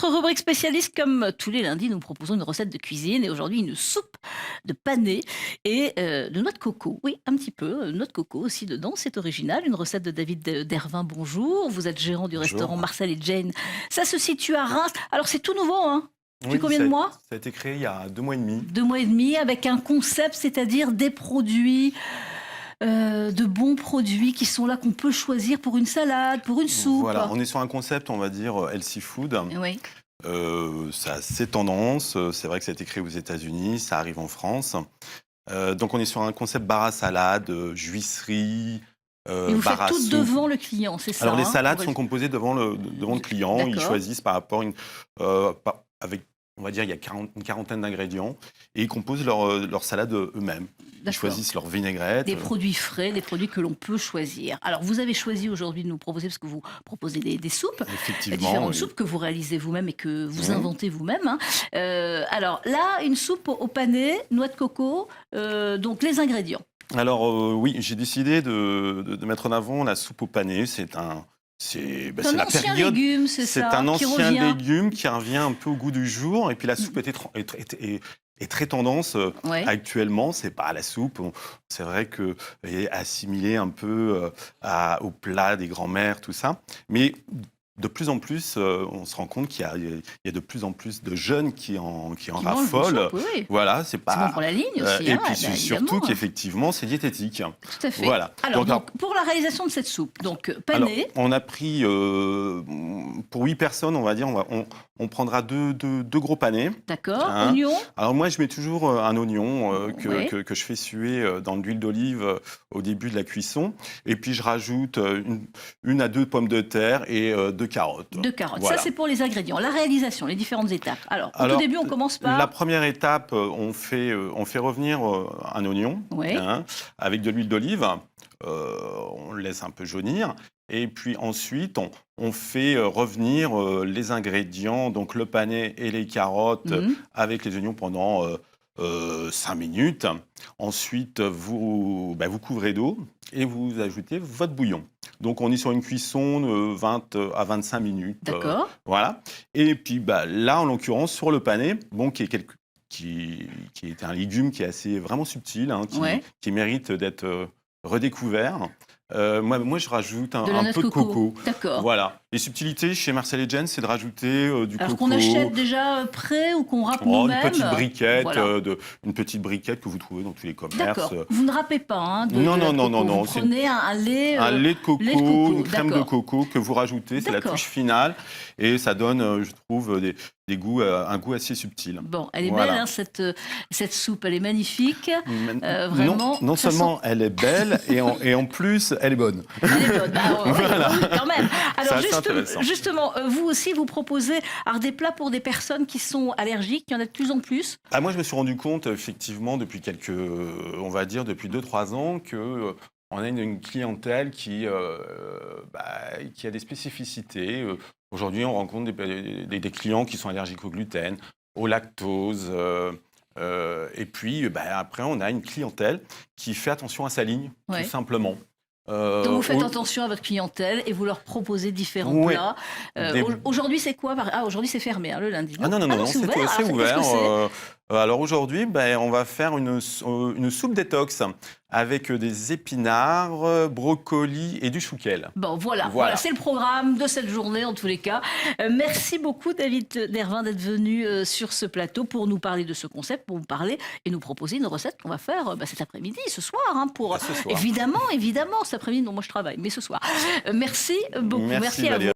notre rubrique spécialiste. Comme tous les lundis, nous proposons une recette de cuisine. Et aujourd'hui, une soupe de panais et de noix de coco. Oui, un petit peu. Noix de coco aussi dedans. C'est original. Une recette de David Dervin. Bonjour. Vous êtes gérant du restaurant Bonjour. Marcel et Jane. Ça se situe à Reims. Alors, c'est tout nouveau, hein? Depuis Oui, combien de mois? ça a été créé il y a 2 mois et demi. 2 mois et demi, avec un concept, c'est-à-dire des produits, de bons produits qui sont là, qu'on peut choisir pour une salade, pour une soupe. Voilà, on est sur un concept, on va dire, healthy food. Oui, Ça a ses tendances. C'est vrai que ça a été créé aux États-Unis, ça arrive en France. Donc on est sur un concept bar à salade, juicerie, et vous faites bar à tout soupe. devant le client, c'est ça? Alors les Hein, salades pour sont composées devant le client. Ils D'accord. choisissent par rapport à avec, on va dire, il y a une quarantaine d'ingrédients et ils composent leur salade eux-mêmes. Ils D'accord. choisissent leur vinaigrette. Des produits frais, des produits que l'on peut choisir. Alors, vous avez choisi aujourd'hui de nous proposer, parce que vous proposez des soupes, Effectivement. différentes Oui. soupes que vous réalisez vous-même et que vous Mhm. inventez vous-même. Hein. Alors là, une soupe au panais, noix de coco, donc les ingrédients. Alors oui, j'ai décidé de mettre en avant la soupe au panais. C'est la Ancien période. légume, c'est C'est ça, un qui ancien revient. légume qui revient un peu au goût du jour. Et puis la soupe est très tendance Ouais. actuellement. C'est pas la soupe. C'est vrai que est assimilée un peu au plat des grands-mères, tout ça. Mais de plus en plus, on se rend compte qu'il y a de plus en plus de jeunes qui en Qui mangent raffolent. vos soupes, oui. Voilà, c'est C'est bon pas. pour la ligne aussi. Et hein, puis bah, surtout évidemment. qu'effectivement, c'est diététique. Tout à fait. Voilà. Alors, Donc, donc, pour la réalisation de cette soupe, donc alors, panais, on a pris, pour 8 personnes, on va dire, on prendra deux gros panais. d'accord, Hein. oignon, Alors moi, je mets toujours un oignon Ouais. que je fais suer dans de l'huile d'olive au début de la cuisson. Et puis, je rajoute une à 2 pommes de terre et 2 carottes. 2 carottes. Voilà. Ça, c'est pour les ingrédients. La réalisation, les différentes étapes. Alors, au Alors, tout début, on commence par... La première étape, on fait revenir un oignon Ouais. avec de l'huile d'olive. On le laisse un peu jaunir. Et puis ensuite, on fait revenir les ingrédients, donc le panais et les carottes, Mhm. avec les oignons pendant 5 minutes. Ensuite, vous couvrez d'eau et vous ajoutez votre bouillon. Donc on est sur une cuisson de 20 à 25 minutes. D'accord. Voilà. Et puis là, en l'occurrence, sur le panais, qui est un légume qui est assez vraiment subtil, hein, Ouais. qui mérite d'être redécouvert. Moi, je rajoute De la un noix peu de coco. D'accord. Voilà. Les subtilités chez Marcel et Jane, c'est de rajouter du Alors coco. qu'on achète déjà prêt ou qu'on râpe Une nous-mêmes. petite briquette, Voilà. une petite briquette que vous trouvez dans tous les commerces. D'accord. Vous ne râpez pas hein, Non, de la non, coco. non, non, Vous prenez un lait... un lait de coco, lait de coco, une crème de d'accord. coco que vous rajoutez, c'est la D'accord. touche finale et ça donne, je trouve, des goûts, un goût assez subtil. Bon, elle est Voilà. belle, hein, cette soupe, elle est magnifique. Non, Vraiment, non ça seulement elle est belle et en plus elle est bonne. Elle est bonne. Bah, ouais, Voilà. oui, quand même. Alors C'est assez intéressant. justement, vous aussi, vous proposez alors, des plats pour des personnes qui sont allergiques. Il y en a de plus en plus. Moi, je me suis rendu compte, effectivement, depuis on va dire, depuis 2-3 ans, que on a une clientèle qui a des spécificités. Aujourd'hui, on rencontre des clients qui sont allergiques au gluten, au lactose. Et puis, après, on a une clientèle qui fait attention à sa ligne, Ouais. tout simplement. Donc vous faites attention à votre clientèle et vous leur proposez différents Ouais. plats. Aujourd'hui, c'est quoi? Aujourd'hui, c'est fermé, hein, le lundi. Ah non, c'est c'est ouvert. c'est Alors, ouvert. qu'est-ce que c'est? Alors aujourd'hui, on va faire une soupe détox avec des épinards, brocolis et du chouquel. Bon, voilà. C'est le programme de cette journée, en tous les cas. Merci beaucoup, David Dervin, d'être venu sur ce plateau pour nous parler de ce concept, pour nous parler et nous proposer une recette qu'on va faire cet après-midi, ce soir. Hein, pour Ce soir. Évidemment, cet après-midi, non, moi je travaille, mais ce soir. Merci beaucoup. Merci à vous. Valérie.